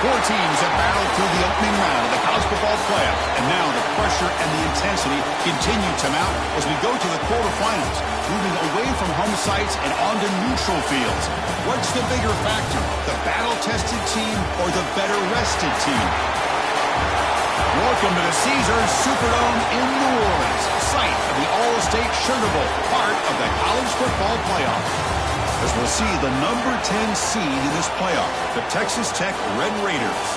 Four teams have battled through the opening round of the college football playoff, and now the pressure and the intensity continue to mount as we go to the quarterfinals, moving away from home sites and onto neutral fields. What's the bigger factor, the battle-tested team or the better-rested team? Welcome to the Caesars Superdome in New Orleans, site of the All-State Sugar Bowl, part of the college football playoff. As we'll see the number 10 seed in this playoff, the Texas Tech Red Raiders,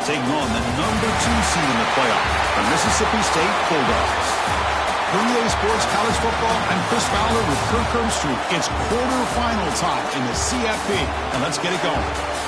taking on the number 2 seed in the playoff, the Mississippi State Bulldogs. For EA Sports College Football, I'm Chris Fowler with Kirk Herbstreit. It's quarterfinal time in the CFP, and let's get it going.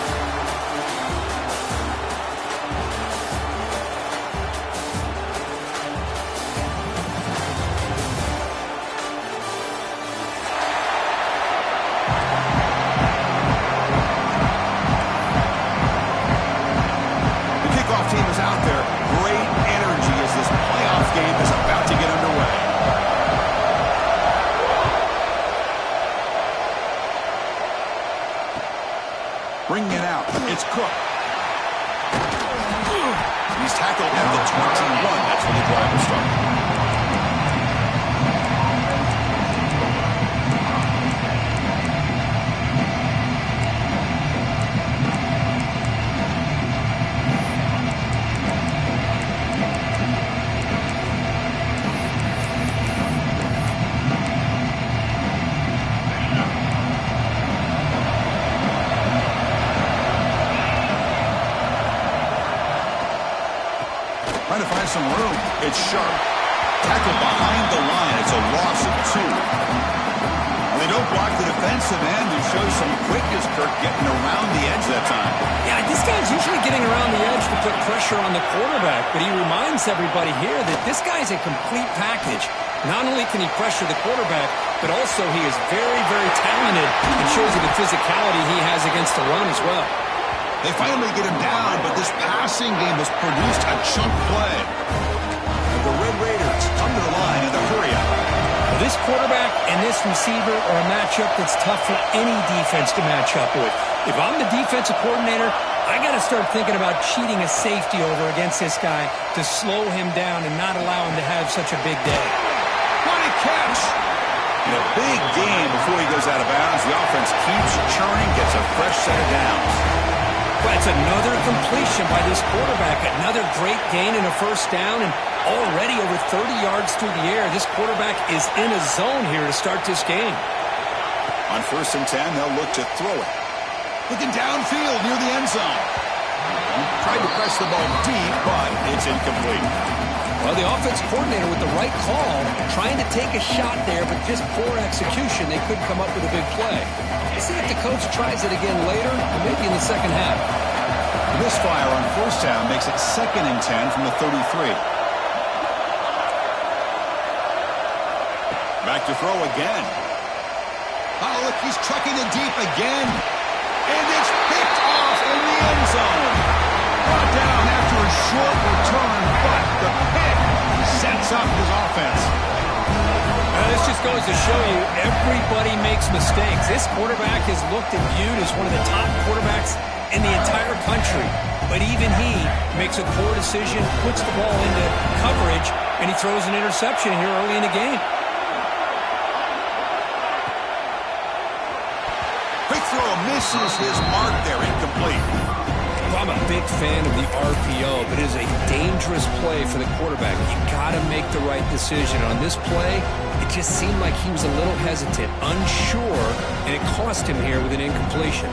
Bringing it out, it's Cook. He's tackled at the 21. That's where the drive will start. Trying to find some room. It's Sharp. Tackled behind the line. It's a loss of 2. Well, they don't block the defensive end and show some quickness, Kirk, getting around the edge that time. Yeah, this guy's usually getting around the edge to put pressure on the quarterback, but he reminds everybody here that this guy's a complete package. Not only can he pressure the quarterback, but also he is very, very talented and shows you the physicality he has against the run as well. They finally get him down, but this passing game has produced a chunk play. The Red Raiders come to the line in the hurry-up. Well, this quarterback and this receiver are a matchup that's tough for any defense to match up with. If I'm the defensive coordinator, I got to start thinking about cheating a safety over against this guy to slow him down and not allow him to have such a big day. What a catch! In a big game before he goes out of bounds, the offense keeps churning, gets a fresh set of downs. That's another completion by this quarterback. Another great gain in a first down, and already over 30 yards through the air. This quarterback is in a zone here to start this game. On 1st and 10, they'll look to throw it. Looking downfield near the end zone. Tried to press the ball deep, but it's incomplete. Well, the offense coordinator with the right call, trying to take a shot there, but just poor execution. They couldn't come up with a big play. Let's see if the coach tries it again later, or maybe in the second half. Misfire on 1st down makes it 2nd and 10 from the 33. Back to throw again. Oh, look, he's trucking it deep again. And it's picked off in the end zone. Brought down after a short return, but the pick sets up his offense. This just goes to show you everybody makes mistakes. This quarterback is looked and viewed as one of the top quarterbacks in the entire country. But even he makes a poor decision, puts the ball into coverage, and he throws an interception here early in the game. Quick throw misses his mark there, incomplete. Well, I'm a big fan of the RPO, but it is a dangerous play for the quarterback. You got to make the right decision. On this play, it just seemed like he was a little hesitant, unsure, and it cost him here with an incompletion.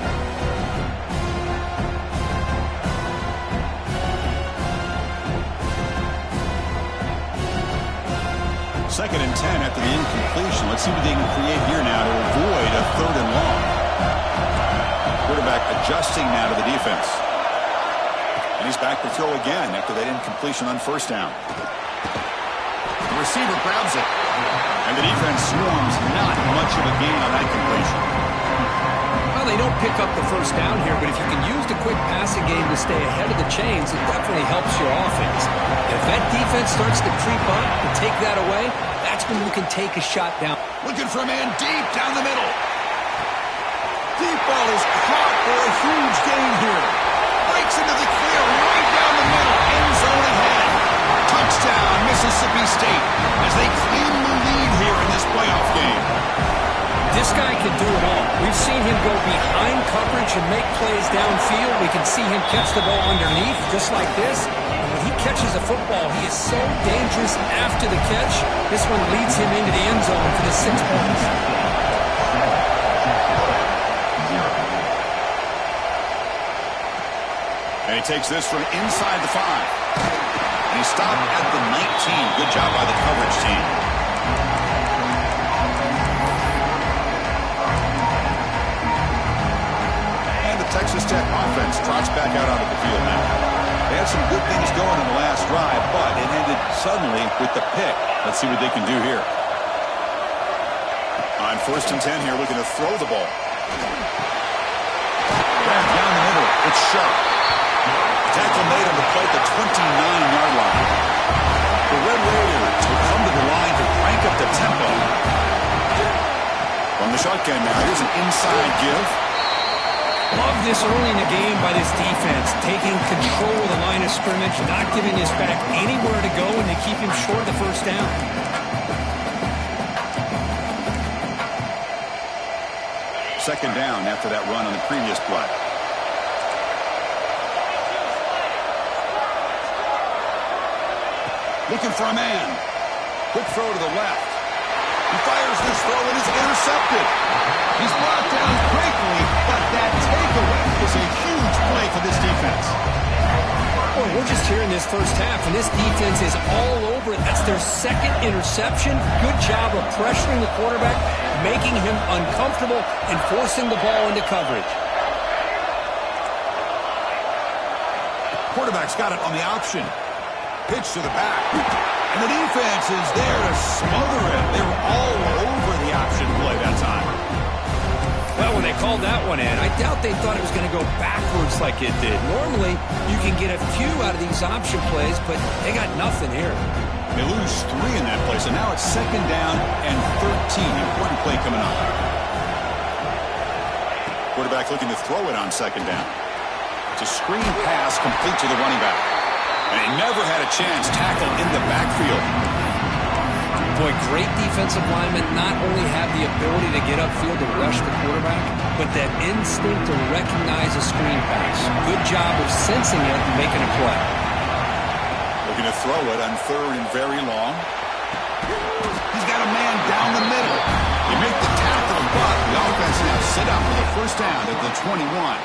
Second and 10 after the incompletion. Let's see what they can create here now to avoid a 3rd and long. Quarterback adjusting now to the defense. And he's back to throw again after that incompletion on 1st down. The receiver grabs it. And the defense swarms. Not much of a gain on that completion. Well, they don't pick up the 1st down here, but if you can use the quick passing game to stay ahead of the chains, it definitely helps your offense. If that defense starts to creep up and take that away, that's when you can take a shot down. Looking for a man deep down the middle. Deep ball is caught for a huge gain here. Breaks into the clear right down the middle. End zone ahead. Touchdown, Mississippi State, as they claim the lead here in this playoff game. This guy can do it all. We've seen him go behind coverage and make plays downfield. We can see him catch the ball underneath, just like this. And when he catches a football, he is so dangerous after the catch. This one leads him into the end zone for the 6 points. And he takes this from inside the 5. And he stopped at the 19. Good job by the coverage team. Texas Tech offense trots back out onto the field now. They had some good things going in the last drive, but it ended suddenly with the pick. Let's see what they can do here. On 1st and 10 here, looking to throw the ball. Down the middle, it's Sharp. Tackle made on the play at the 29-yard line. The Red Raiders will come to the line to crank up the tempo. From the shotgun now, here's an inside give. Love this early in the game by this defense, taking control of the line of scrimmage, not giving his back anywhere to go, and to keep him short of the 1st down. Second down after that run on the previous play. Looking for a man. Quick throw to the left. He fires this throw and is intercepted. He's brought down quickly, but that takeaway is a huge play for this defense. Boy, we're just here in this 1st half, and this defense is all over it. That's their 2nd interception. Good job of pressuring the quarterback, making him uncomfortable, and forcing the ball into coverage. Quarterback's got it on the option. Pitch to the back. And the defense is there to smother it. They were all over the option play that time. Well, when they called that one in, I doubt they thought it was going to go backwards like it did. Normally, you can get a few out of these option plays, but they got nothing here. They lose 3 in that play, so now it's 2nd down and 13. Important play coming up. Quarterback looking to throw it on 2nd down. It's a screen pass complete to the running back. And he never had a chance tackled in the backfield. Boy, great defensive linemen not only have the ability to get upfield to rush the quarterback, but that instinct to recognize a screen pass. Good job of sensing it and making a play. Looking to throw it on 3rd and very long. He's got a man down the middle. You make the tackle, but the offense now sit up for the 1st down at the 21.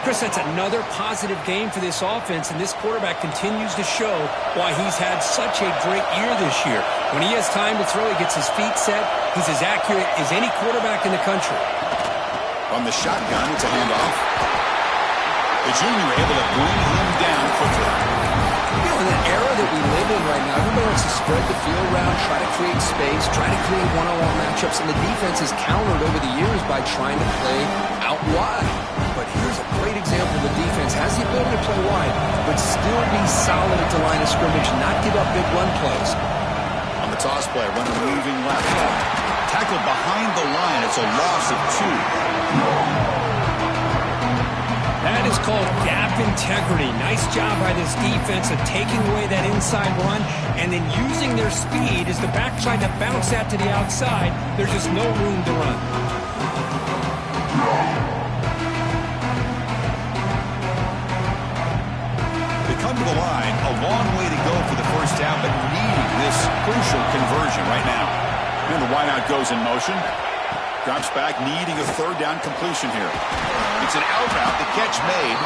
Chris, that's another positive game for this offense, and this quarterback continues to show why he's had such a great year this year. When he has time to throw, he gets his feet set. He's as accurate as any quarterback in the country. From the shotgun, it's a handoff. The junior able to bring him down quickly. You know, in the era that we live in right now, everybody wants to spread the field around, try to create space, try to create one-on-one matchups, and the defense has countered over the years by trying to play out wide. But here's a great example. The defense has the ability to play wide, but still be solid at the line of scrimmage, not give up big run plays. On the toss play, runner moving left. Tackled behind the line. It's a loss of 2. That is called gap integrity. Nice job by this defense of taking away that inside run and then using their speed as the back tried to bounce that to the outside. There's just no room to run. the line. A long way to go for the first down, but needing this crucial conversion right now. And the wideout goes in motion. Drops back, needing a third down completion here. It's an out route. The catch made.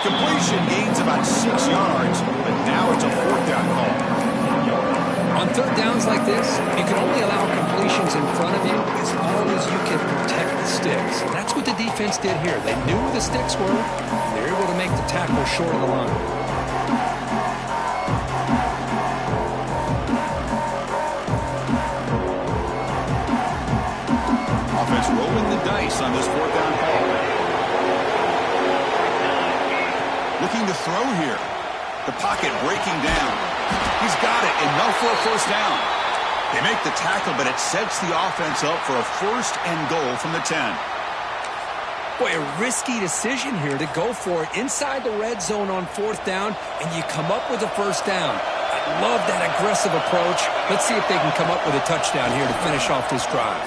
Completion gains about 6 yards, but now it's a fourth down call. On third downs like this, you can only allow completions in front of you as long as you can protect the sticks. And that's what the defense did here. They knew where the sticks were. They were able to make the tackle short of the line. Offense rolling the dice on this fourth down call. Looking to throw here. The pocket breaking down. He's got it, enough for a first down. They make the tackle, but it sets the offense up for a first and goal from the 10. Boy, a risky decision here to go for it inside the red zone on fourth down, and you come up with a first down. I love that aggressive approach. Let's see if they can come up with a touchdown here to finish off this drive.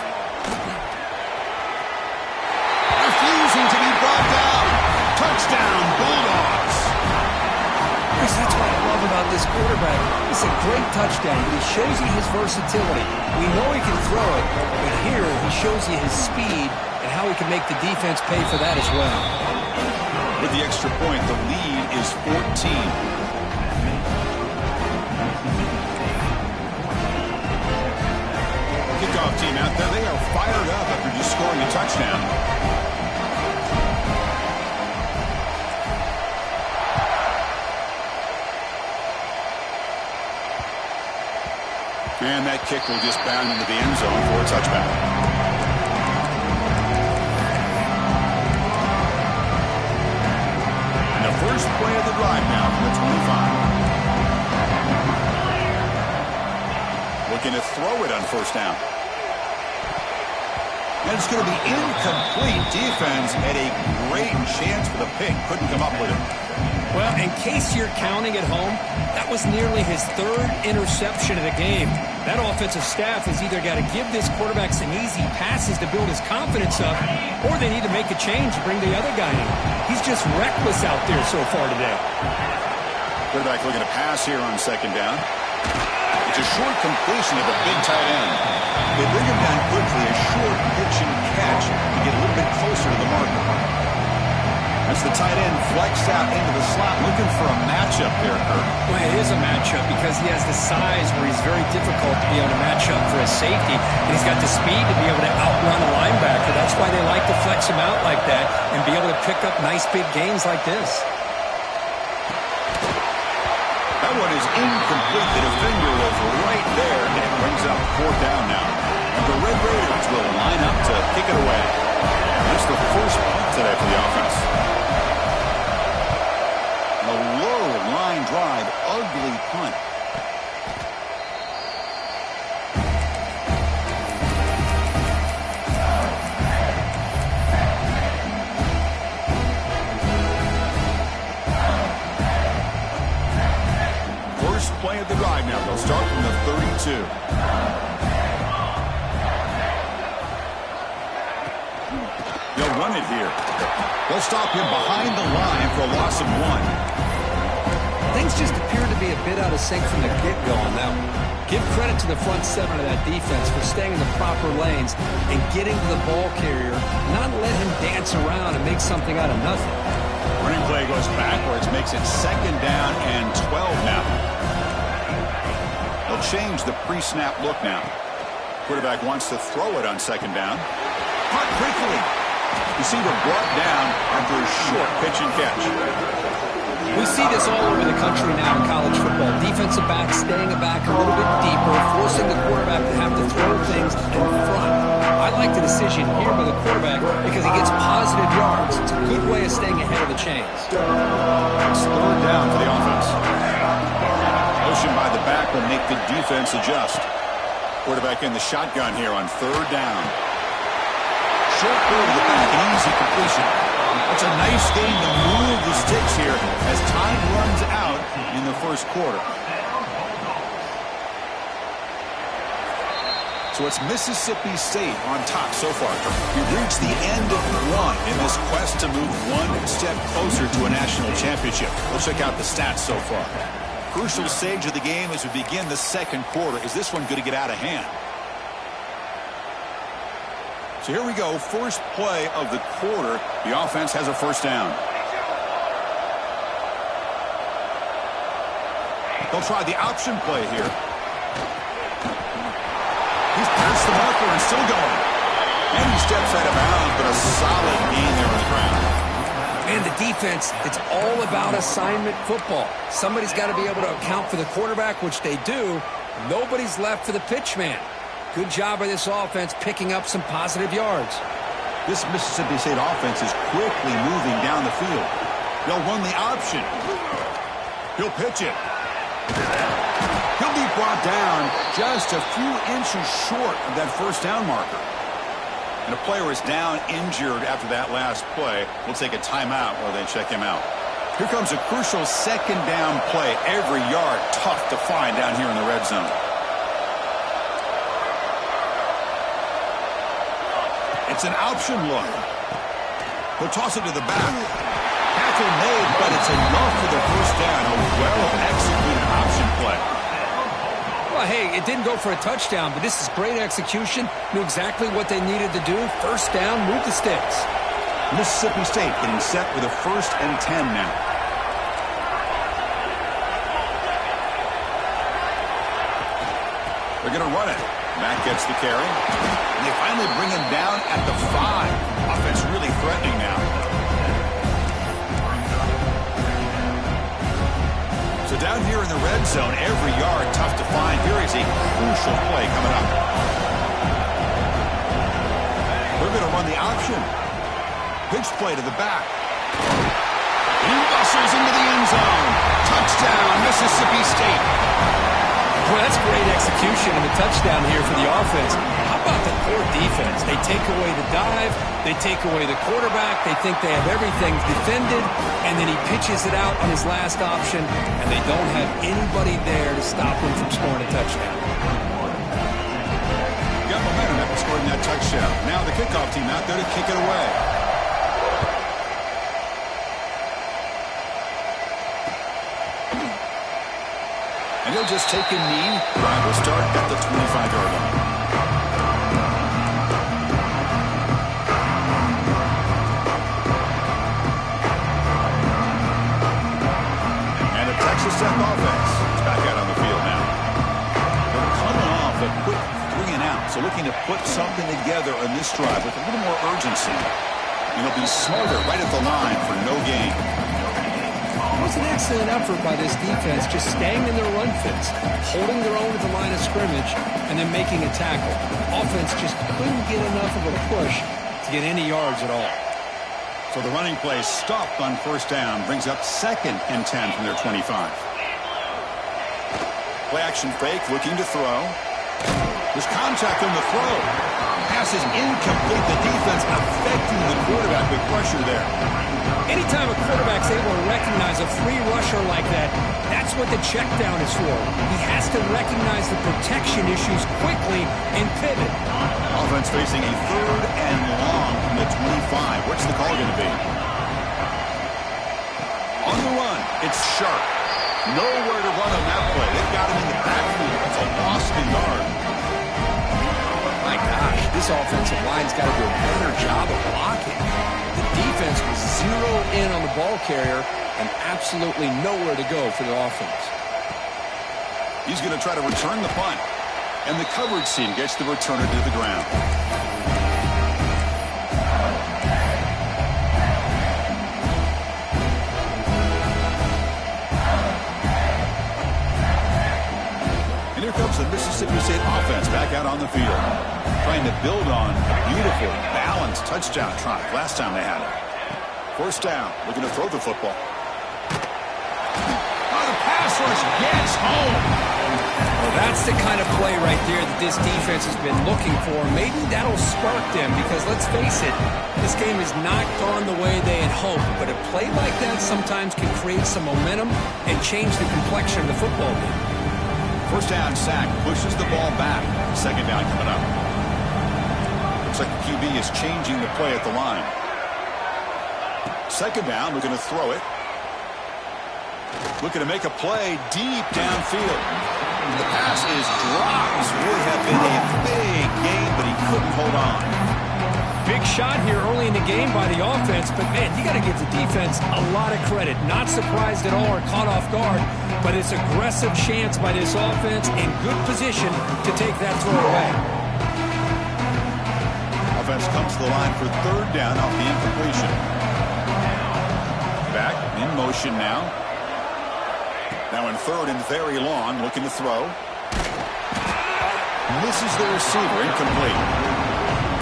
Refusing to be brought down. Touchdown, Bulldogs. That's what I love about this quarterback. It's a great touchdown. He shows you his versatility. We know he can throw it, but here he shows you his speed and how he can make the defense pay for that as well. With the extra point, the lead is 14. Kickoff team out there. They are fired up after just scoring a touchdown. And that kick will just bound into the end zone for a touchback. And the first play of the drive now from the 25. Looking to throw it on first down. And it's going to be incomplete. Defense had a great chance for the pick. Couldn't come up with it. Well, in case you're counting at home, that was nearly his third interception of the game. That offensive staff has either got to give this quarterback some easy passes to build his confidence up, or they need to make a change and bring the other guy in. He's just reckless out there so far today. Quarterback looking to pass here on second down. It's a short completion of a big tight end. They bring him down quickly, a short pitch and catch to get a little bit closer to the marker. As the tight end flexed out into the slot, looking for a matchup there, Kirk. Well, it is a matchup because he has the size where he's very difficult to be able to match up for his safety. And he's got the speed to be able to outrun a linebacker. That's why they like to flex him out like that and be able to pick up nice big gains like this. That one is incomplete. The defender was right there, and it brings up fourth down now. And the Red Raiders will line up to kick it away. That's the first punt today for the offense. A low line drive, ugly punt. First play of the drive now. They'll start from the 32. They'll run it here. They'll stop him behind the line for a loss of 1. Things just appear to be a bit out of sync from the get-go on that one. Give credit to the front seven of that defense for staying in the proper lanes and getting to the ball carrier, not let him dance around and make something out of nothing. Running play goes backwards, makes it second down and 12 now. They'll change the pre-snap look now. Quarterback wants to throw it on second down. Caught quickly. Receiver brought down after a short pitch and catch. We see this all over the country now in college football. Defensive backs staying back a little bit deeper, forcing the quarterback to have to throw things in front. I like the decision here by the quarterback because he gets positive yards. It's a good way of staying ahead of the chains. It's third down for the offense. Motion by the back will make the defense adjust. Quarterback in the shotgun here on third down. Short throw to the back, an easy completion. It's a nice game to move the sticks here as time runs out in the first quarter. So it's Mississippi State on top so far. We've reached the end of one in this quest to move one step closer to a national championship. We'll check out the stats so far. Crucial stage of the game as we begin the second quarter. Is this one going to get out of hand? So here we go. First play of the quarter. The offense has a first down. They'll try the option play here. He's past the marker and still going. And he steps out of bounds, but a solid gain there on the ground. And the defense, it's all about assignment football. Somebody's got to be able to account for the quarterback, which they do. Nobody's left for the pitch man. Good job by this offense picking up some positive yards. This Mississippi State offense is quickly moving down the field. They'll run the option. He'll pitch it. He'll be brought down just a few inches short of that first down marker. And a player is down injured after that last play. We'll take a timeout while they check him out. Here comes a crucial second down play. Every yard tough to find down here in the red zone. It's an option look. He'll toss it to the back. Tackle made, but it's enough for the first down. A well-executed option play. Well, hey, it didn't go for a touchdown, but this is great execution. Knew exactly what they needed to do. First down, move the sticks. Mississippi State getting set with a 1st and 10 now. They're going to run it. Matt gets the carry. And they finally bring him down at the 5. Offense really threatening now. So down here in the red zone, every yard tough to find. Here is a crucial play coming up. They're going to run the option. Pitch play to the back. He muscles into the end zone. Touchdown, Mississippi State. Well, that's great execution and the touchdown here for the offense. How about the core defense? They take away the dive, they take away the quarterback, they think they have everything defended, and then he pitches it out on his last option, and they don't have anybody there to stop him from scoring a touchdown. Got momentum after scoring that touchdown. Now the kickoff team out there to kick it away. And he'll just take a knee. Drive will start at the 25-yard line. And a Texas Tech offense is back out on the field now. They're coming off a quick 3 and out, so looking to put something together on this drive with a little more urgency. And it'll be smarter right at the line for no gain. It was an excellent effort by this defense, just staying in their run fits, holding their own at the line of scrimmage, and then making a tackle. Offense just couldn't get enough of a push to get any yards at all. So the running play stopped on first down, brings up 2nd and 10 from their 25. Play action fake, looking to throw. There's contact on the throw. Pass is incomplete. The defense affecting the quarterback with pressure there. Anytime a quarterback's able to recognize a free rusher like that, that's what the check down is for. He has to recognize the protection issues quickly and pivot. Offense facing a 3rd and long from the 25. What's the call going to be? On the run, it's Sharp. Nowhere to run on that play. They've got him in the backfield. That's a loss of yard. My gosh, this offensive line's got to do a better job of blocking. The defense was zeroed in on the ball carrier and absolutely nowhere to go for the offense. He's going to try to return the punt. And the coverage team gets the returner to the ground. And here comes the Mississippi State offense back out on the field, trying to build on a beautiful, balanced touchdown drive last time they had it. First down, looking to throw the football. Oh, the pass rush gets home. Well, that's the kind of play right there that this defense has been looking for. Maybe that'll spark them because, let's face it, this game has not gone the way they had hoped. But a play like that sometimes can create some momentum and change the complexion of the football game. First down sack pushes the ball back. Second down coming up. Looks like the QB is changing the play at the line. Second down, we're going to throw it. Looking to make a play deep downfield. The pass is dropped. Would have been a big gain, but he couldn't hold on. Big shot here early in the game by the offense, but man, you got to give the defense a lot of credit. Not surprised at all or caught off guard, but it's aggressive chance by this offense in good position to take that throw away. Offense comes to the line for third down off the incompletion. Back in motion now. Now in third and very long, looking to throw. Misses the receiver, incomplete.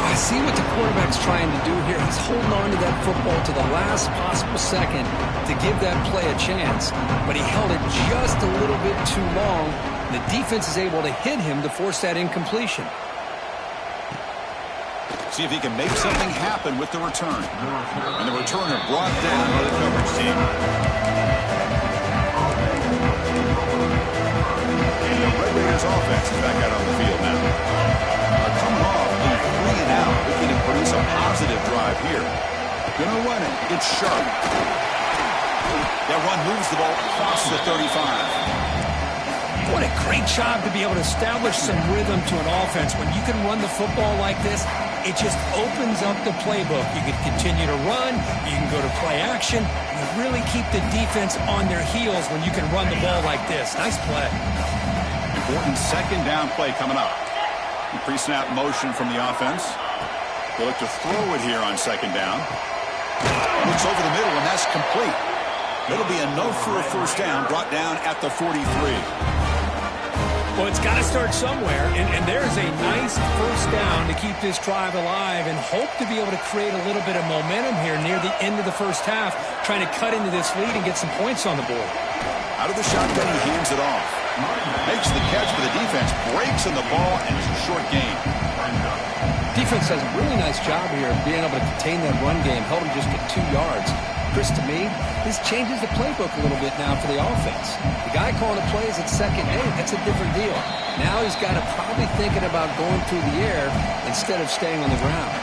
I see what the quarterback's trying to do here. He's holding on to that football to the last possible second to give that play a chance, but he held it just a little bit too long. The defense is able to hit him to force that incompletion. See if he can make something happen with the return. And the returner brought down by the coverage team. The Red Raiders offense is back out on the field now. Coming off a 3-and-out, looking to produce a positive drive here. Gonna run it. It's sharp. That run moves the ball across the 35. What a great job to be able to establish some rhythm to an offense. When you can run the football like this, it just opens up the playbook. You can continue to run. You can go to play action. You really keep the defense on their heels when you can run the ball like this. Nice play. Important second down play coming up. Pre-snap motion from the offense. They look to throw it here on second down. Looks over the middle, and that's complete. It'll be enough for a first down, brought down at the 43. Well, it's got to start somewhere, and there's a nice first down to keep this drive alive and hope to be able to create a little bit of momentum here near the end of the first half, trying to cut into this lead and get some points on the board. Out of the shotgun, he hands it off. Makes the catch for the defense, breaks in the ball, and it's a short gain. Defense does a really nice job here of being able to contain that run game, held him just at 2 yards. Chris, to me, this changes the playbook a little bit now for the offense. The guy calling the plays at second, hey, that's a different deal. Now he's got to probably thinking about going through the air instead of staying on the ground.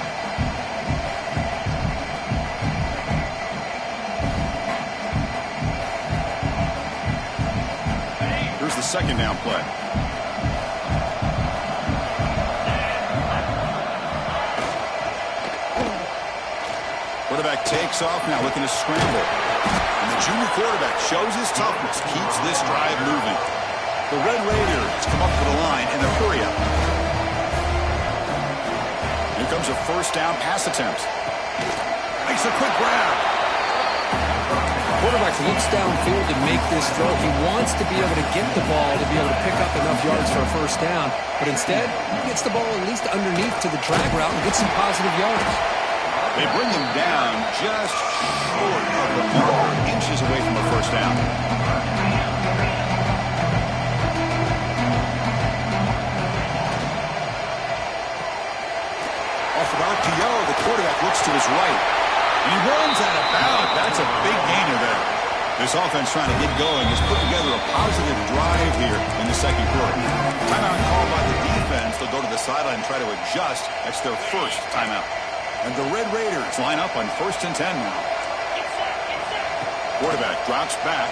Here's the second down play. Quarterback takes off now, looking to scramble. And the junior quarterback shows his toughness, keeps this drive moving. The Red Raiders come up to the line in a hurry up. Here comes a first down pass attempt. Makes a quick grab. Quarterback looks downfield to make this throw. He wants to be able to get the ball to be able to pick up enough yards for a first down. But instead, he gets the ball at least underneath to the drag route and gets some positive yards. They bring him down just short of the marker, inches away from a first down. Off of RPO, the quarterback looks to his right. And he runs out of bounds. That's a big gainer there. This offense trying to get going has put together a positive drive here in the second quarter. Timeout called by the defense. They'll go to the sideline and try to adjust. That's their first timeout. And the Red Raiders line up on 1st and 10 now. Quarterback drops back.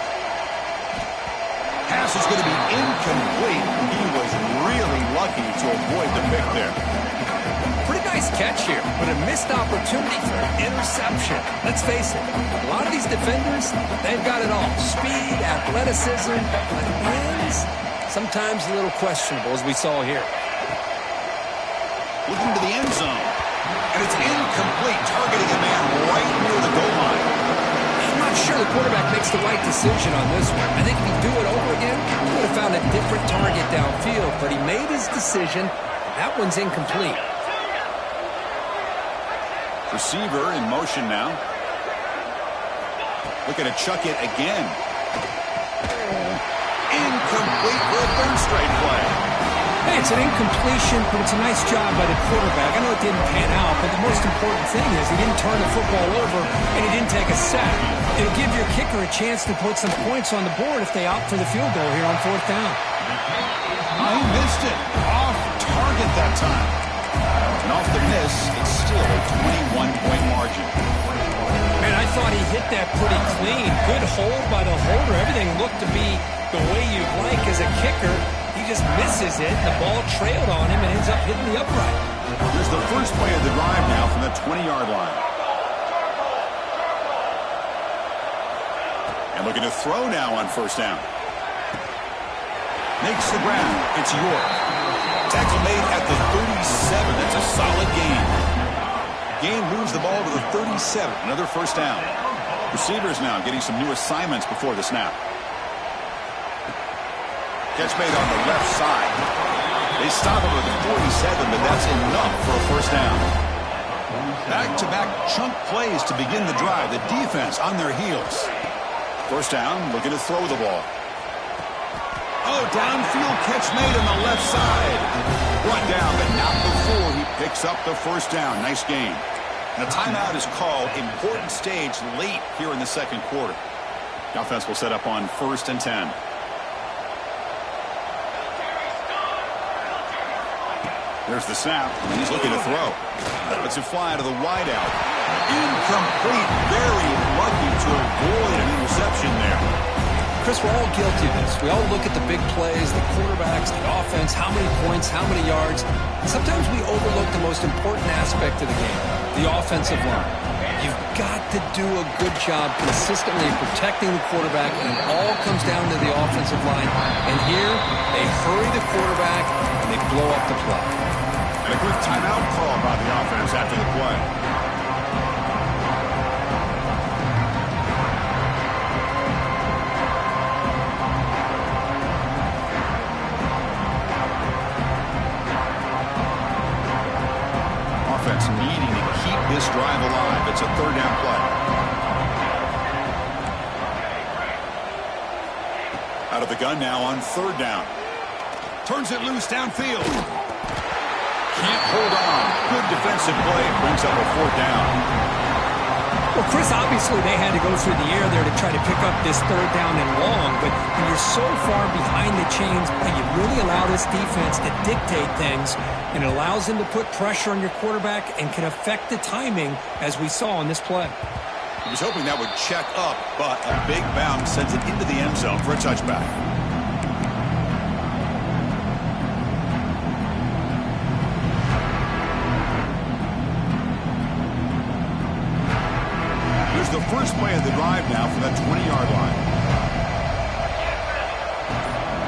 Pass is going to be incomplete. He was really lucky to avoid the pick there. Pretty nice catch here, but a missed opportunity for an interception. Let's face it, a lot of these defenders, they've got it all. Speed, athleticism, but hands, sometimes a little questionable, as we saw here. Looking to the end zone. And it's incomplete, targeting a man right near the goal line. I'm not sure the quarterback makes the right decision on this one. I think if he'd do it over again, he would have found a different target downfield, but he made his decision. That one's incomplete. Receiver in motion now. Looking to chuck it again. Incomplete for a third straight play. Hey, it's an incompletion, but it's a nice job by the quarterback. I know it didn't pan out, but the most important thing is he didn't turn the football over and he didn't take a sack. It'll give your kicker a chance to put some points on the board if they opt for the field goal here on 4th down. He missed it. Off target that time. And off the miss, it's still a 21-point margin. Man, I thought he hit that pretty clean. Good hold by the holder. Everything looked to be the way you'd like as a kicker. He just misses it. The ball trailed on him and ends up hitting the upright. Here's the first play of the drive now from the 20-yard line. And looking to throw now on first down. Makes the grab. It's York. Tackle made at the 37. That's a solid gain. Gain moves the ball to the 37. Another first down. Receivers now getting some new assignments before the snap. Catch made on the left side. They stop him at the 47, but that's enough for a first down. Back-to-back chunk plays to begin the drive. The defense on their heels. First down, looking to throw the ball. Oh, downfield catch made on the left side. Brought down, but not before he picks up the first down. Nice game. And a timeout is called. Important stage late here in the second quarter. The offense will set up on 1st and 10. There's the snap, and he's looking to throw. Lets it fly to the wideout. Incomplete. Very lucky to avoid an interception there. Chris, we're all guilty of this. We all look at the big plays, the quarterbacks, the offense, how many points, how many yards. And sometimes we overlook the most important aspect of the game, the offensive line. You've got to do a good job consistently protecting the quarterback, and it all comes down to the offensive line. And here, they hurry the quarterback, and they blow up the play. And a quick timeout call by the offense after the play. Offense needing to keep this drive alive. It's a third down play. Out of the gun now on third down. Turns it loose downfield. Can't hold on. Good defensive play. Brings up a fourth down. Well, Chris, obviously they had to go through the air there to try to pick up this third down and long, but when you're so far behind the chains, you really allow this defense to dictate things, and it allows them to put pressure on your quarterback and can affect the timing, as we saw in this play. He was hoping that would check up, but a big bounce sends it into the end zone for a touchback. Here's the first play of the drive now from that 20-yard line.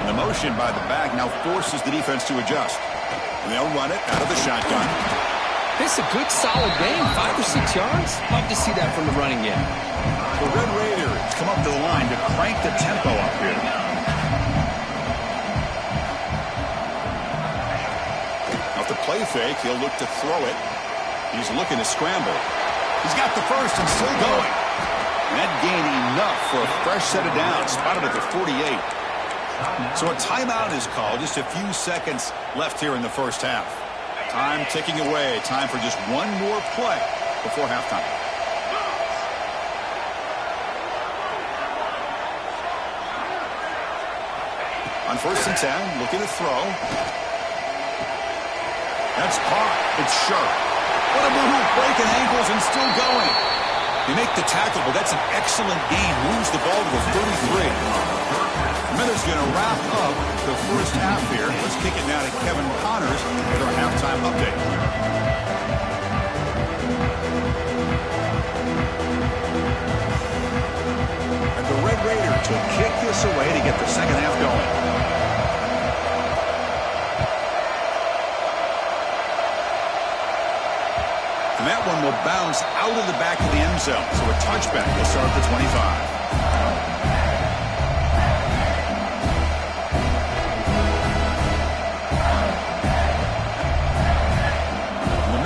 And the motion by the back now forces the defense to adjust. And they'll run it out of the shotgun. This is a good, solid game. 5 or 6 yards. Love to see that from the running game. The Red Raiders come up to the line to crank the tempo up here. Off the play fake, he'll look to throw it. He's looking to scramble. He's got the first and still going. And that gained enough for a fresh set of downs, spotted at the 48. So a timeout is called. Just a few seconds left here in the first half. Time ticking away. Time for just one more play before halftime. On 1st and 10, looking to throw. That's caught. It's sharp. What a move, breaking ankles and still going. They make the tackle, but that's an excellent gain. Moves the ball to the 33. Miller's going to wrap up the first half here. Let's kick it now to Kevin Connors with our halftime update. And the Red Raiders will kick this away to get the second half going. And that one will bounce out of the back of the end zone. So a touchback will start at the 25.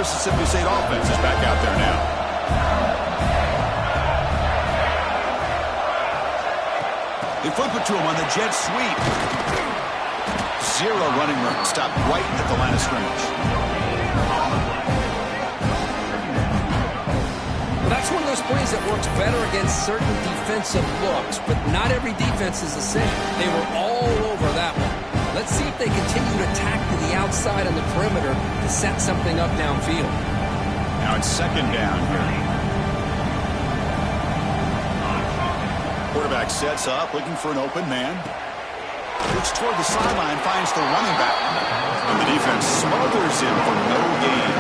Mississippi State offense is back out there now. They flip it to him on the jet sweep. 0 running room. Stopped right at the line of scrimmage. Well, that's one of those plays that works better against certain defensive looks, but not every defense is the same. They were all over that one. Let's see if they continue to attack to the outside on the perimeter to set something up downfield. Now it's second down here. Quarterback sets up, looking for an open man. Looks toward the sideline, finds the running back. And the defense smothers him for no gain.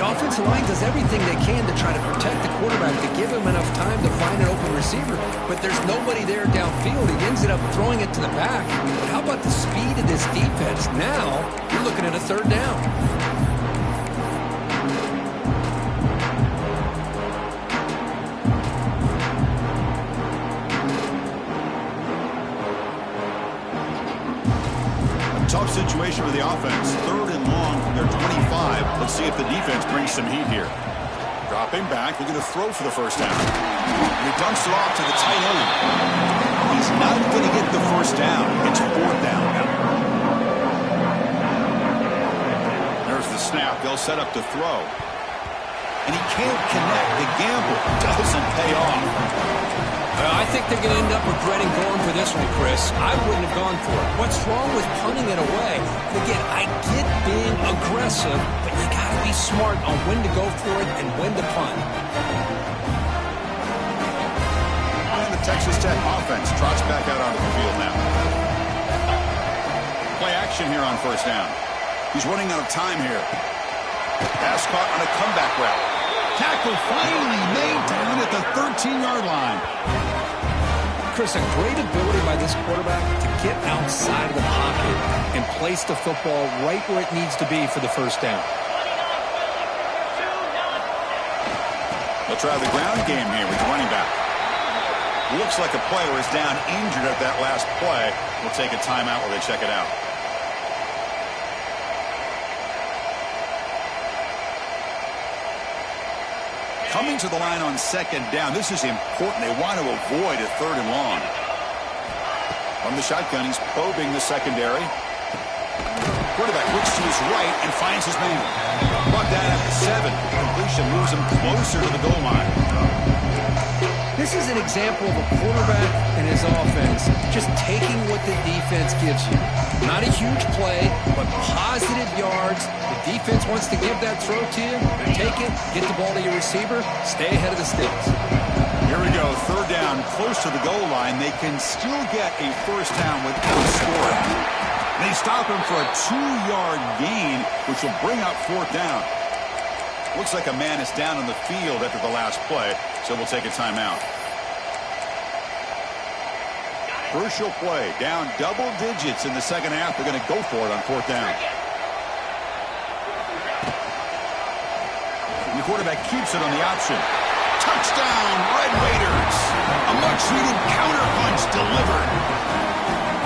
The offensive line does everything they can to try to protect the quarterback, to give him enough time to find an open receiver. But there's nobody there downfield. He ends up throwing it to the back. But how about the speed of this defense? Now you're looking at a third down. Tough situation for the offense. Third and long from their 25. Let's see if the defense brings some heat here. Dropping back, looking to throw for the first down. And he dumps it off to the tight end. He's not going to get the first down. It's fourth down. There's the snap. They'll set up to throw. And he can't connect. The gamble doesn't pay off. I think they're going to end up regretting going for this one, Chris. I wouldn't have gone for it. What's wrong with punting it away? And again, I get being aggressive, but you got to be smart on when to go for it and when to punt. And the Texas Tech offense trots back out onto the field now. Play action here on first down. He's running out of time here. Pass caught on a comeback route. Tackle finally made down at the 13-yard line. Chris, a great ability by this quarterback to get outside of the pocket and place the football right where it needs to be for the first down. They'll try the ground game here with the running back. Looks like a player is down injured at that last play. We'll take a timeout while they check it out. Coming to the line on second down. This is important. They want to avoid a third and long. From the shotgun, he's probing the secondary. Quarterback looks to his right and finds his man. Brought down at the 7. Completion moves him closer to the goal line. This is an example of a quarterback and his offense just taking what the defense gives you. Not a huge play, but positive yards. The defense wants to give that throw to you. Take it, get the ball to your receiver, stay ahead of the sticks. Here we go, third down, close to the goal line. They can still get a first down without scoring. They stop him for a 2-yard gain, which will bring up fourth down. Looks like a man is down on the field after the last play, so we'll take a timeout. Crucial play, down double digits in the second half. They're going to go for it on fourth down. And the quarterback keeps it on the option. Touchdown, Red Raiders. A much-needed counter-punch delivered.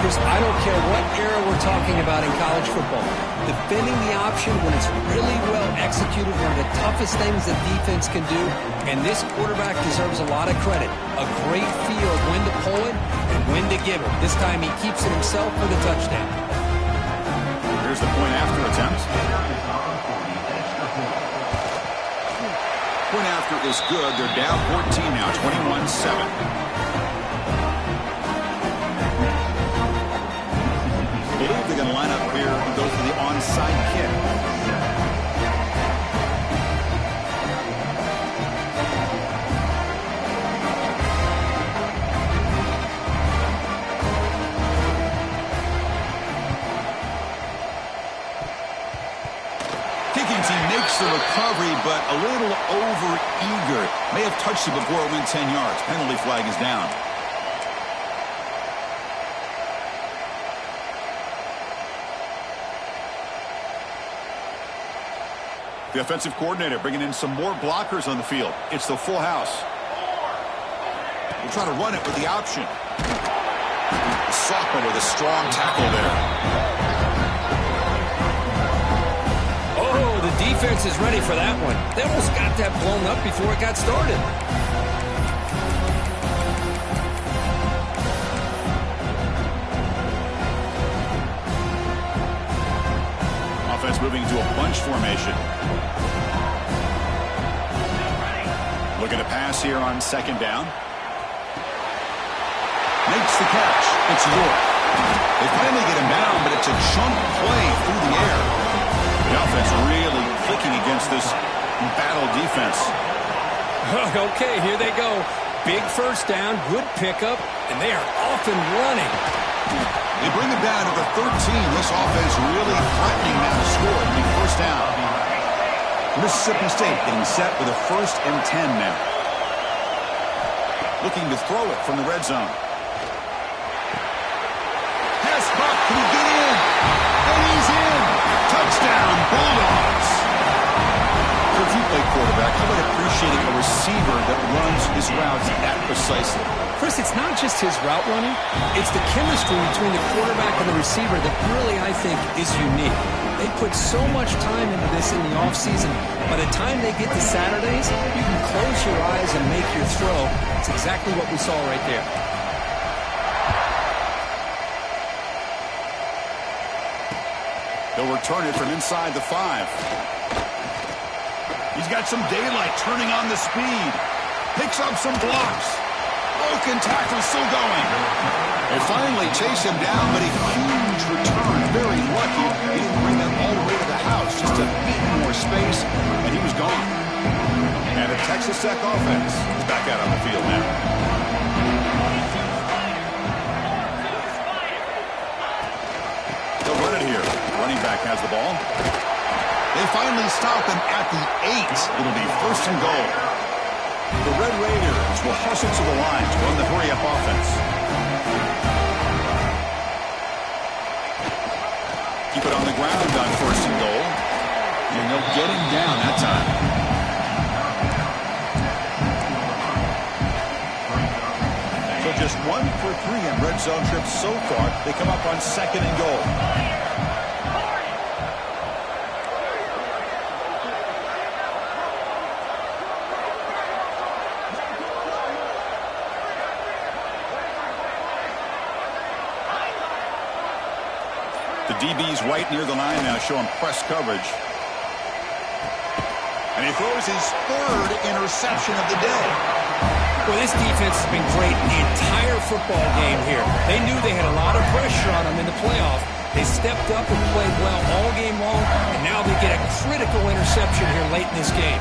Chris, I don't care what era we're talking about in college football. Defending the option when it's really well executed, one of the toughest things that defense can do, and this quarterback deserves a lot of credit. A great feel of when to pull it and when to give it. This time he keeps it himself for the touchdown. Here's the point after attempt. Point after is good. They're down 14 now, 21-7. I believe they're going to line up here and go for the onside kick. Higgins, he makes the recovery, but a little over-eager. May have touched it before it went 10 yards. Penalty flag is down. The offensive coordinator bringing in some more blockers on the field. It's the full house. We'll try to run it with the option. Sophomore with a strong tackle there. Oh, the defense is ready for that one. They almost got that blown up before it got started. Offense moving to a bunch formation. Looking to pass here on second down. Makes the catch. It's York. They finally get him down, but it's a chunk play through the air. The offense really clicking against this battle defense. Okay, here they go. Big first down, good pickup, and they are off and running. They bring it down to the 13. This offense really threatening now to score. It'll be first down. Mississippi State getting set with a 1st and 10 now. Looking to throw it from the red zone. Pass Buck, can he get in? And he's in. Touchdown, Bulldogs. So if you play quarterback, how about appreciating a receiver that runs his routes that precisely? Chris, it's not just his route running. It's the chemistry between the quarterback and the receiver that really, I think, is unique. They put so much time into this in the offseason. By the time they get to Saturdays, you can close your eyes and make your throw. It's exactly what we saw right there. They'll return it from inside the 5. He's got some daylight turning on the speed. Picks up some blocks. Broken tackle still going. They finally chase him down, but a huge return. Very lucky he didn't bring that all the way to the house. Just a bit more space, and he was gone. And a Texas Tech offense is back out on the field now. They'll run it here. Running back has the ball. They finally stop him at the 8. It'll be 1st and goal. The Red Raiders will hustle to the line to run the hurry-up offense. Keep it on the ground on 1st and goal. And they'll get him down that time. So just 1 for 3 in red zone trips so far. They come up on 2nd and goal. The DB's right near the line now, showing press coverage. And he throws his 3rd interception of the day. Well, this defense has been great the entire football game here. They knew they had a lot of pressure on them in the playoff. They stepped up and played well all game long, and now they get a critical interception here late in this game.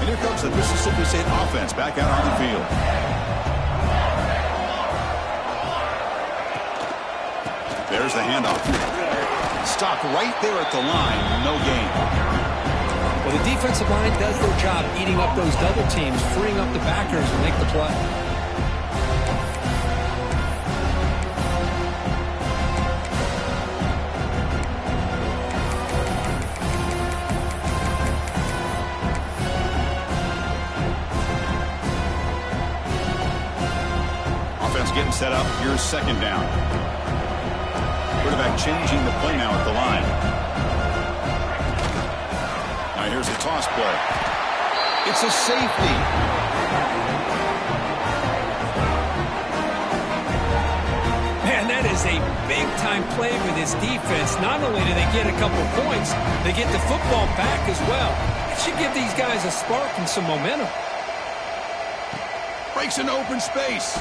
And here comes the Mississippi State offense back out on the field. There's the handoff. Stop right there at the line. No gain. Well, the defensive line does their job eating up those double teams, freeing up the backers to make the play. Offense getting set up. Here's 2nd down. Quarterback changing the play now at the line. Now here's a toss play. It's a safety. Man, that is a big-time play for this defense. Not only do they get a couple points, they get the football back as well. It should give these guys a spark and some momentum. Breaks into open space.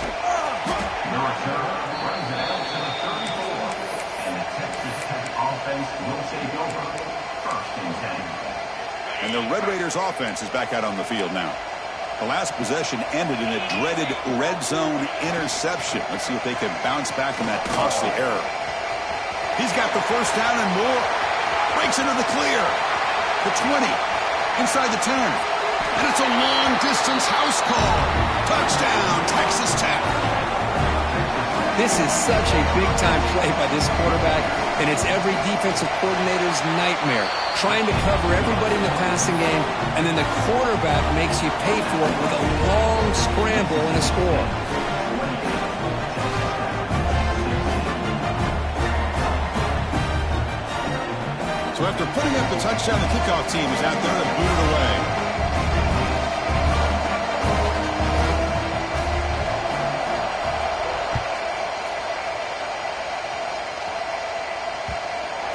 And the Red Raiders offense is back out on the field now. The last possession ended in a dreaded red zone interception. Let's see if they can bounce back from that costly error. He's got the 1st down and more. Breaks into the clear. The 20. Inside the 10. And it's a long-distance house call. Touchdown, Texas Tech. This is such a big-time play by this quarterback, and it's every defensive coordinator's nightmare. Trying to cover everybody in the passing game, and then the quarterback makes you pay for it with a long scramble and a score. So after putting up the touchdown, the kickoff team is out there to boot it away.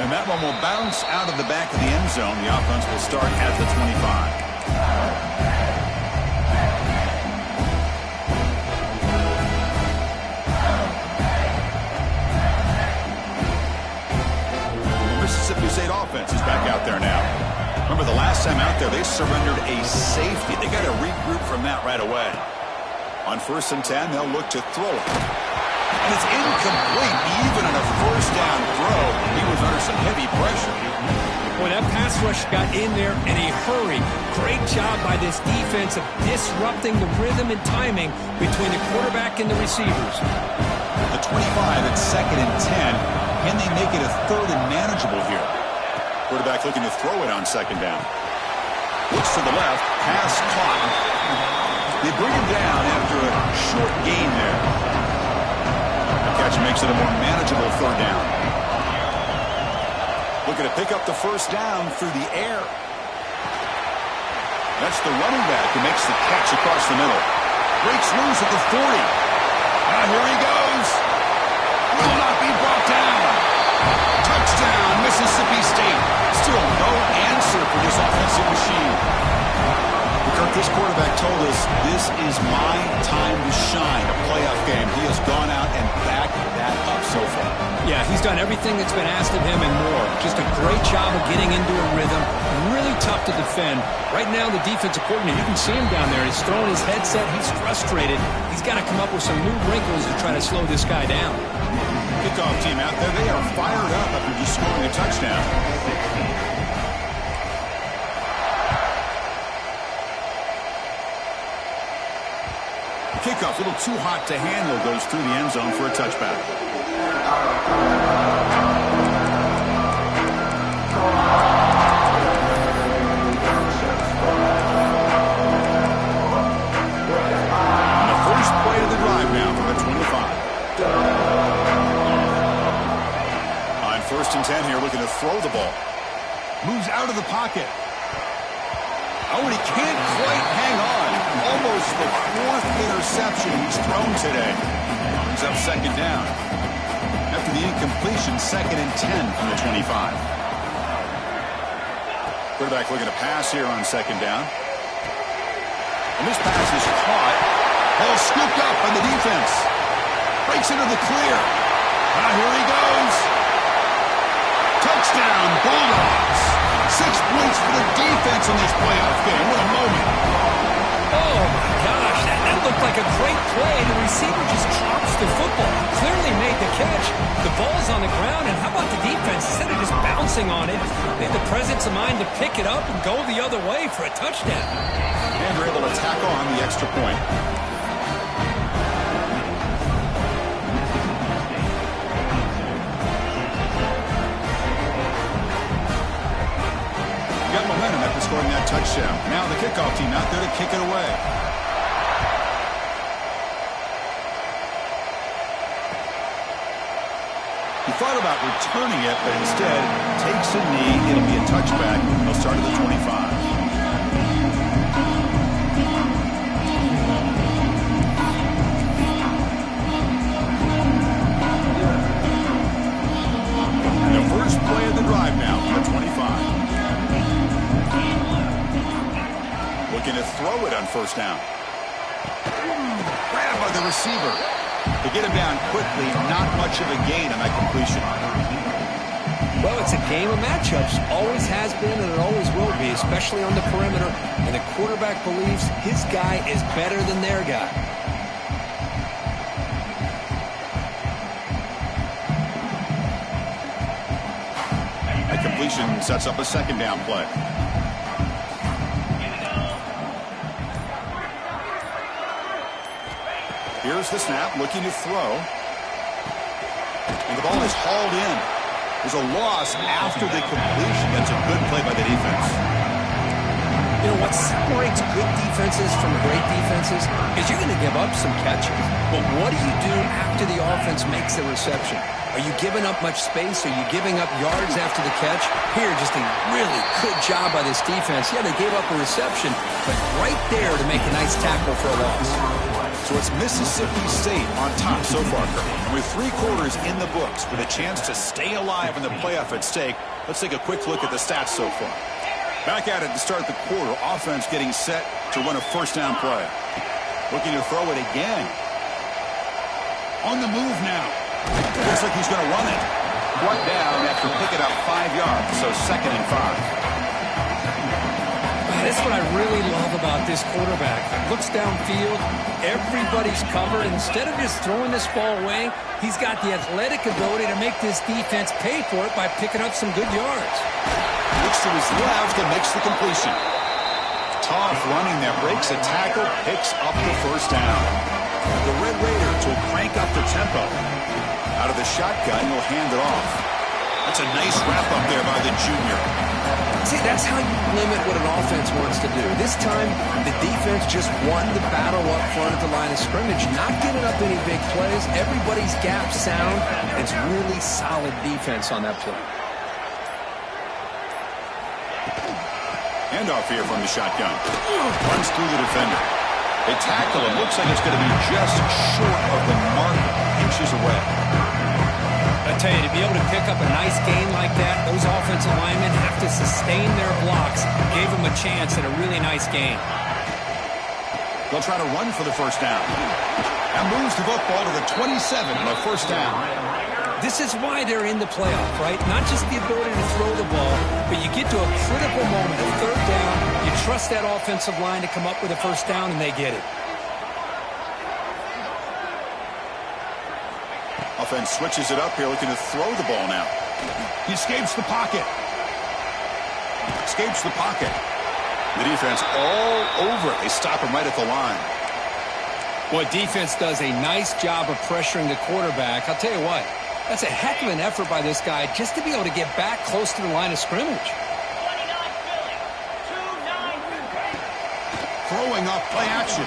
And that one will bounce out of the back of the end zone. The offense will start at the 25. Sioux State offense is back out there now. Remember the last time out there, they surrendered a safety. They got to regroup from that right away. On 1st and 10, they'll look to throw it. And it's incomplete. Even on a first down throw, he was under some heavy pressure. Boy, that pass rush got in there in a hurry. Great job by this defense of disrupting the rhythm and timing between the quarterback and the receivers. The 25 at 2nd and 10. Can they make it a 3rd and manageable here? Quarterback looking to throw it on 2nd down. Looks to the left. Pass caught. They bring him down after a short gain there. The catch makes it a more manageable 3rd down. Looking to pick up the 1st down through the air. That's the running back who makes the catch across the middle. Breaks loose at the 40. Now here he goes. Will not be brought down. Touchdown, Mississippi State. Still no answer for this offensive machine. Kirk, this quarterback told us this is my time to shine, a playoff game. He has gone out and backed that up so far. Yeah, he's done everything that's been asked of him and more. Just a great job of getting into a rhythm. Really tough to defend. Right now, the defensive coordinator, you can see him down there. He's throwing his headset. He's frustrated. He's got to come up with some new wrinkles to try to slow this guy down. Kickoff team out there, they are fired up after just scoring a touchdown. Kickoff, a little too hot to handle, goes through the end zone for a touchback. And the first play of the drive now from the 25. On 1st and 10 here, looking to throw the ball. Moves out of the pocket. Oh, and he can't quite hang on. Almost the 4th interception he's thrown today. Brings up 2nd down. After the incompletion, 2nd and 10 from the 25. Quarterback looking to pass here on 2nd down. And this pass is caught. Ball scooped up on the defense. Breaks into the clear. Here he goes. Touchdown, Bulldogs. 6 points for the defense in this playoff game. What a moment. Oh, my gosh. That looked like a great play. The receiver just drops the football. Clearly made the catch. The ball's on the ground, and how about the defense? Instead of just bouncing on it, they had the presence of mind to pick it up and go the other way for a touchdown. And they're able to tackle on the extra point. Got momentum after scoring that touchdown. Now the kickoff team out there to kick it away. He thought about returning it, but instead takes a knee. It'll be a touchback. They'll start at the 25. And the first play of the drive now from the 25. Looking to throw it on 1st down. Grabbed by the receiver. To get him down quickly, not much of a gain on that completion. Well, it's a game of matchups. Always has been and it always will be, especially on the perimeter. And the quarterback believes his guy is better than their guy. That completion sets up a 2nd down play. Here's the snap, looking to throw. And the ball is hauled in. There's a loss after the completion. That's a good play by the defense. You know, what separates good defenses from great defenses is you're going to give up some catches. But what do you do after the offense makes the reception? Are you giving up much space? Are you giving up yards after the catch? Here, just a really good job by this defense. Yeah, they gave up a reception, but right there to make a nice tackle for a loss. So it's Mississippi State on top so far, Kirk. With 3 quarters in the books, with a chance to stay alive in the playoff at stake, let's take a quick look at the stats so far. Back at it to start the quarter. Offense getting set to run a 1st down play. Looking to throw it again. On the move now. Looks like he's going to run it. brought down after picking up 5 yards, so 2nd and 5. That's what I really love about this quarterback. Looks downfield, everybody's covered. Instead of just throwing this ball away, he's got the athletic ability to make this defense pay for it by picking up some good yards. Looks to his left and makes the completion. Tough running there, breaks a tackle, picks up the first down. The Red Raiders will crank up the tempo. Out of the shotgun, he'll hand it off. That's a nice wrap-up there by the junior. See, that's how you limit what an offense wants to do. This time, the defense just won the battle up front at the line of scrimmage, not giving up any big plays. Everybody's gap sound. It's really solid defense on that play. Handoff here from the shotgun. Runs through the defender. They tackle him. Looks like it's going to be just short of the mark, inches away. I tell you, to be able to pick up a nice gain like that, those offensive linemen have to sustain their blocks. Gave them a chance at a really nice gain. They'll try to run for the first down. And moves the football to the 27 on a first down. This is why they're in the playoff, right? Not just the ability to throw the ball, but you get to a critical moment, a third down, you trust that offensive line to come up with a first down, and they get it. Offense switches it up here, looking to throw the ball now. He escapes the pocket. Escapes the pocket. The defense all over it. They stop him right at the line. Boy, defense does a nice job of pressuring the quarterback. I'll tell you what, that's a heck of an effort by this guy just to be able to get back close to the line of scrimmage. Throwing off play action.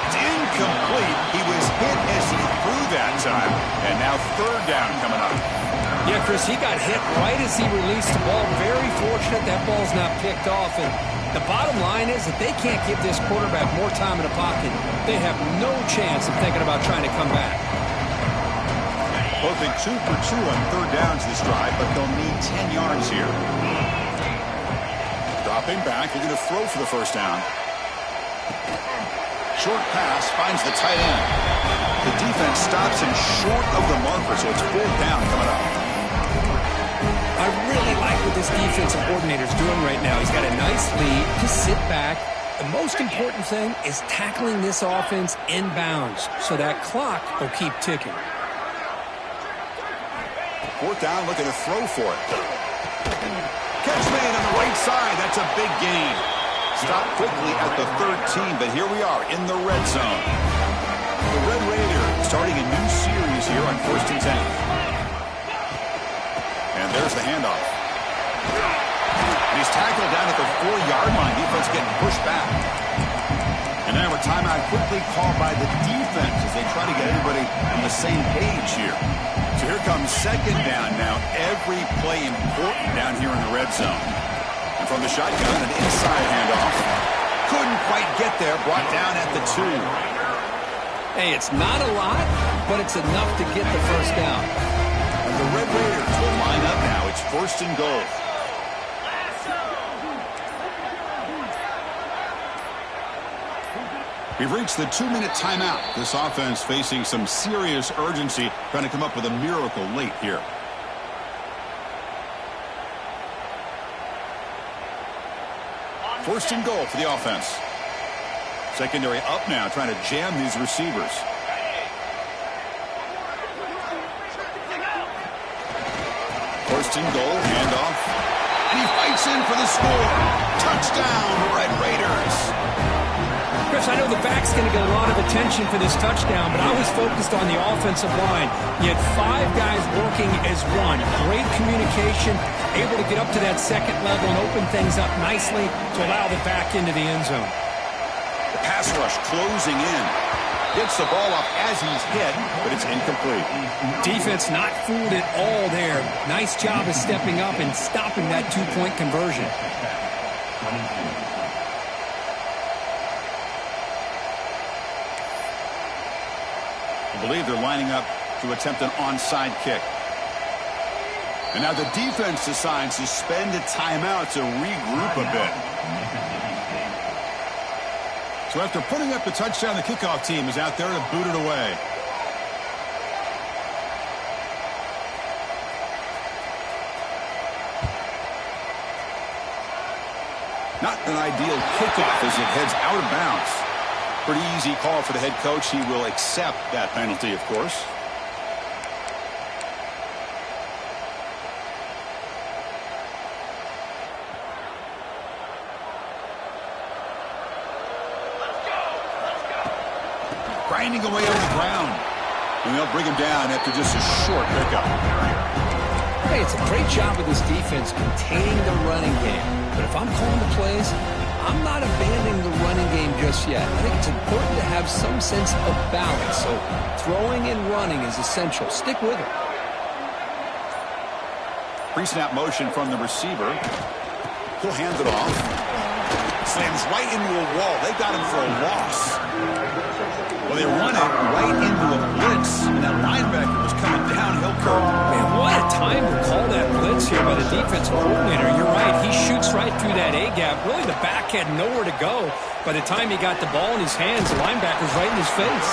It's incomplete. He was hit as he threw that time. And now third down coming up. Yeah, Chris, he got hit right as he released the ball. Very fortunate that ball's not picked off. And the bottom line is that they can't give this quarterback more time in the pocket. They have no chance of thinking about trying to come back. Both been 2 for 2 on third downs this drive, but they'll need 10 yards here. Dropping back, looking to throw for the first down. Short pass finds the tight end. The defense stops him short of the marker, so it's fourth down coming up. I really like what this defensive coordinator's doing right now. He's got a nice lead. Just sit back. The most important thing is tackling this offense inbounds, so that clock will keep ticking. Fourth down, looking to throw for it. Catch made on the right side. That's a big gain. Stopped quickly at the 13, but here we are in the red zone. The Red Raiders starting a new series here on 1st and 10. And there's the handoff. And he's tackled down at the 4-yard line. Defense getting pushed back. And now a timeout quickly called by the defense as they try to get everybody on the same page here. So here comes second down now. Every play important down here in the red zone. And from the shotgun, an inside handoff. Couldn't quite get there. Brought down at the 2. Hey, it's not a lot, but it's enough to get the first down. And the Red Raiders will line up now. It's 1st and goal. We've reached the 2-minute timeout. This offense facing some serious urgency, trying to come up with a miracle late here. First and goal for the offense. Secondary up now, trying to jam these receivers. First and goal, handoff. And he fights in for the score. Touchdown, Red Raiders. Chris, I know the back's going to get a lot of attention for this touchdown, but I was focused on the offensive line. You had 5 guys working as one. Great communication, able to get up to that second level and open things up nicely to allow the back into the end zone. The pass rush closing in. Gets the ball off as he's hit, but it's incomplete. Defense not fooled at all there. Nice job of stepping up and stopping that 2-point conversion. I believe they're lining up to attempt an onside kick. And now the defense decides to spend a timeout to regroup a bit. So after putting up the touchdown, the kickoff team is out there to boot it away. Not an ideal kickoff as it heads out of bounds. Pretty easy call for the head coach. He will accept that penalty, of course. Grinding away on the ground. And they'll bring him down after just a short pickup. Hey, it's a great job of this defense containing the running game. But if I'm calling the plays, I'm not abandoning the running game just yet. I think it's important to have some sense of balance. So throwing and running is essential. Stick with it. Pre-snap motion from the receiver. He'll hand it off. Slams right into a wall. They got him for a loss. Well, they run it right into a blitz, and that linebacker was coming downhill curve. Man, what a time to call that blitz here by the defensive coordinator. You're right. He shoots right through that A-gap. Really, the back had nowhere to go. By the time he got the ball in his hands, the linebacker's right in his face.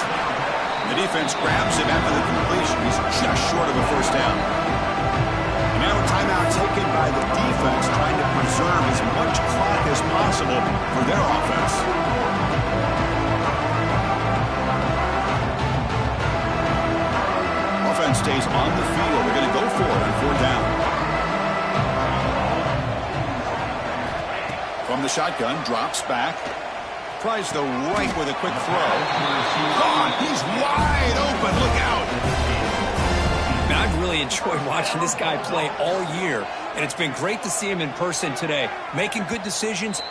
The defense grabs him after the completion. He's just short of a first down. And now a timeout taken by the defense, trying to preserve as much clock as possible for their offense. Offense stays on the field. They're going to go for it on fourth down. From the shotgun, drops back. Tries the right with a quick throw. Gone. He's wide open. Look out. I've really enjoyed watching this guy play all year, and it's been great to see him in person today, making good decisions.